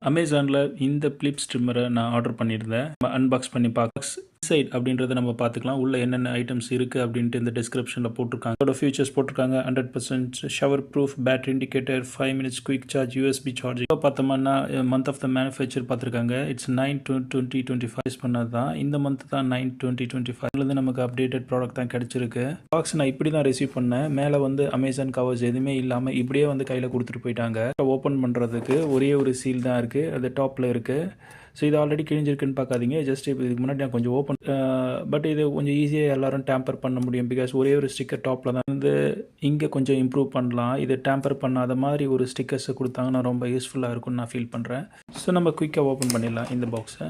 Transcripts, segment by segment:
அமேசானில் இந்த பிளிப் ஸ்ட்ரிம்மரை நான் ஆர்டர் பண்ணியிருந்தேன். அன்பாக்ஸ் பண்ணி பார்க்க இன்சைட் அப்படின்றத நம்ம பார்த்துக்கலாம். உள்ள என்னென்ன ஐட்டம்ஸ் இருக்குது அப்படின்ட்டு இந்த டிஸ்கிரிப்ஷனில் போட்டிருக்காங்க. அதோட ஃபீச்சர்ஸ் போட்டிருக்காங்க. 100% shower proof, battery indicator, 5 minutes quick charge, USB charge. இப்போ பார்த்தோம்னா மந்த் ஆஃப் த மேனுஃபேக்சர் பார்த்துருக்காங்க. இட்ஸ் 9/20/25 பண்ணது தான். இந்த மந்த் தான் 9/20/25 நமக்கு அப்டேட்டட் ப்ராடக்ட் தான் கிடச்சிருக்கு. பாக்ஸ் நான் இப்படி தான் ரிசீவ் பண்ணேன். மேலே வந்து அமேசான் கவர்ஸ் எதுவுமே இல்லாமல் இப்படியே வந்து கையில் கொடுத்துட்டு போயிட்டாங்க. ஓப்பன் பண்ணுறதுக்கு ஒரே ஒரு சீல் தான் இருக்குது. அது டாப்பில் இருக்குது. ஸோ இது ஆல்ரெடி கிழிஞ்சிருக்குன்னு பார்க்காதீங்க. ஜஸ்ட் இப்போ இதுக்கு முன்னாடி நான் கொஞ்சம் ஓப்பன் பட் இது கொஞ்சம் ஈஸியாக எல்லோரும் டேம்பர் பண்ண முடியும். பிகாஸ் ஒரே ஒரு ஸ்டிக்கர் டாப்பில் தான் வந்து இங்கே கொஞ்சம் இம்ப்ரூவ் பண்ணலாம். இது டேம்பர் பண்ணாத மாதிரி ஒரு ஸ்டிக்கர்ஸை கொடுத்தாங்கன்னா ரொம்ப யூஸ்ஃபுல்லாக இருக்கும்னு நான் ஃபீல் பண்ணுறேன். ஸோ நம்ம குயிக்காக ஓப்பன் பண்ணிடலாம் இந்த பாக்ஸை.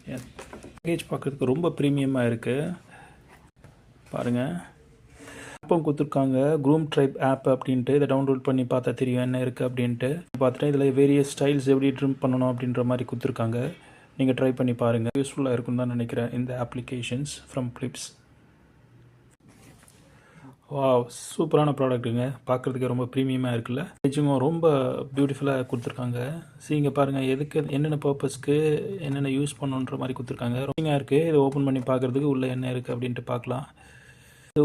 பேக்கேஜ் பார்க்குறதுக்கு ரொம்ப ப்ரீமியமாக இருக்குது. பாருங்கள், ஆப்பும் கொடுத்துருக்காங்க. க்ரூம் ட்ரைப் ஆப் அப்படின்ட்டு. இதை டவுன்லோட் பண்ணி பார்த்தா தெரியும் என்ன இருக்குது அப்படின்ட்டு. பார்த்துட்டு இதில் வேரியஸ் ஸ்டைல்ஸ் எப்படி ட்ரிம் பண்ணணும் அப்படின்ற மாதிரி கொடுத்துருக்காங்க. நீங்கள் ட்ரை பண்ணி பாருங்கள். யூஸ்ஃபுல்லாக இருக்குன்னு தான் நினைக்கிறேன் இந்த அப்ளிகேஷன்ஸ் ஃப்ரம் பிளிப்ஸ். வாவ், சூப்பரான ப்ராடக்ட்டுங்க. பார்க்குறதுக்கு ரொம்ப ப்ரீமியமாக இருக்குல்ல. பேஜிங்கும் ரொம்ப பியூட்டிஃபுல்லாக கொடுத்துருக்காங்க. இங்கே பாருங்கள், எதுக்கு என்னென்ன பர்பஸ்க்கு என்னென்ன யூஸ் பண்ணணுன்ற மாதிரி கொடுத்துருக்காங்க. ரொம்ப இருக்குது. இதை ஓப்பன் பண்ணி பார்க்குறதுக்கு உள்ளே என்ன இருக்குது அப்படின்ட்டு பார்க்கலாம். இது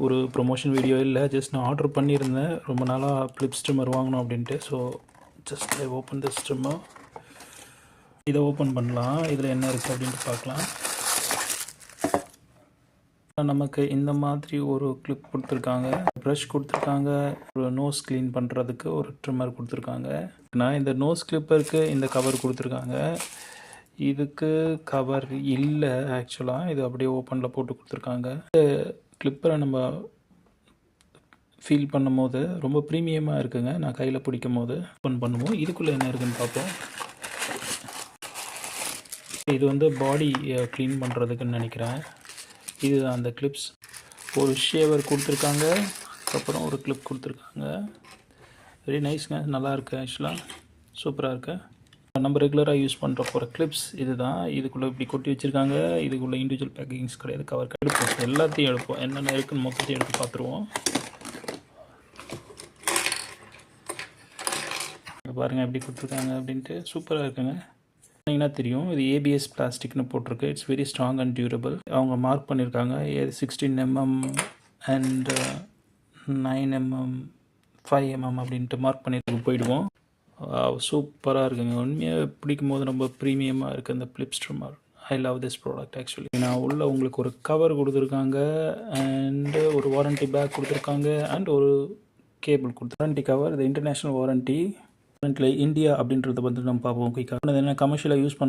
ஒரு ப்ரொமோஷன் வீடியோ இல்லை. ஜஸ்ட் நான் ஆர்டர் பண்ணியிருந்தேன் ரொம்ப நாளாக பிளிப் ஸ்ட்ரிம்மர் வாங்கணும் அப்படின்ட்டு. So just I open the trimmer. இதை ஓப்பன் பண்ணலாம். இதில் என்ன இருக்குது அப்படின்ட்டு பார்க்கலாம். நமக்கு இந்த மாதிரி ஒரு கிளிப் கொடுத்துருக்காங்க, ப்ரஷ் கொடுத்துருக்காங்க, ஒரு நோஸ் க்ளீன் பண்ணுறதுக்கு ஒரு ட்ரிம்மர் கொடுத்துருக்காங்க. நான் இந்த நோஸ் கிளிப்பருக்கு இந்த கவர் கொடுத்துருக்காங்க. இதுக்கு கவர் இல்லை ஆக்சுவலாக. இது அப்படியே ஓப்பனில் போட்டு கொடுத்துருக்காங்க. கிளிப்பரை நம்ம ஃபீல் பண்ணும் போது ரொம்ப ப்ரீமியமாக இருக்குங்க. நான் கையில் பிடிக்கும் போது ஓப்பன் பண்ணுவோம். இதுக்குள்ளே என்ன இருக்குதுன்னு பார்ப்போம். இது வந்து பாடி க்ளீன் பண்ணுறதுக்குன்னு நினைக்கிறேன். இது அந்த கிளிப்ஸ். ஒரு ஷேவர் கொடுத்துருக்காங்க, அப்புறம் ஒரு கிளிப் கொடுத்துருக்காங்க. வெரி நைஸ்ங்க, நல்லாயிருக்கு. ஆக்சுவலாக சூப்பராக இருக்குது. நம்ம ரெகுலராக யூஸ் பண்ணுற போகிற கிளிப்ஸ் இது தான். இதுக்குள்ளே இப்படி கொட்டி வச்சுருக்காங்க. இதுக்குள்ளே இண்டிவிஜுவல் பேக்கிங்ஸ் கிடையாது. கவர் எடுப்போம், எல்லாத்தையும் எடுப்போம். என்னென்ன இருக்குன்னு மொத்தத்தையும் எடுத்து பார்த்துருவோம். பாருங்கள் எப்படி கொடுத்துருக்காங்க அப்படின்ட்டு. சூப்பராக இருக்குங்க. பார்த்தீங்கன்னா தெரியும், இது ஏபிஎஸ் பிளாஸ்டிக்னு போட்டிருக்கு. It's very strong and durable. அவங்க மார்க் பண்ணியிருக்காங்க 16 mm அண்ட் 9 mm 5 mm அப்படின்ட்டு மார்க் பண்ணிட்டு போயிடுவோம். சூப்பராக இருக்குங்க. உண்மையாக பிடிக்கும் போது ரொம்ப ப்ரீமியமாக இருக்குது இந்த Philips trimmer. I love this product actually. நான் உள்ள உங்களுக்கு ஒரு கவர் கொடுத்துருக்காங்க அண்டு ஒரு வாரண்ட்டி பேக் கொடுத்துருக்காங்க அண்ட் ஒரு கேபிள் வாரண்ட்டி கவர். இது இன்டர்நேஷ்னல் வாரண்ட்டி. இந்தியா அப்படின்றத வந்து நம்ம பார்ப்போம் குயிக்காக. என்ன கமர்ஷியலாக யூஸ் பண்ண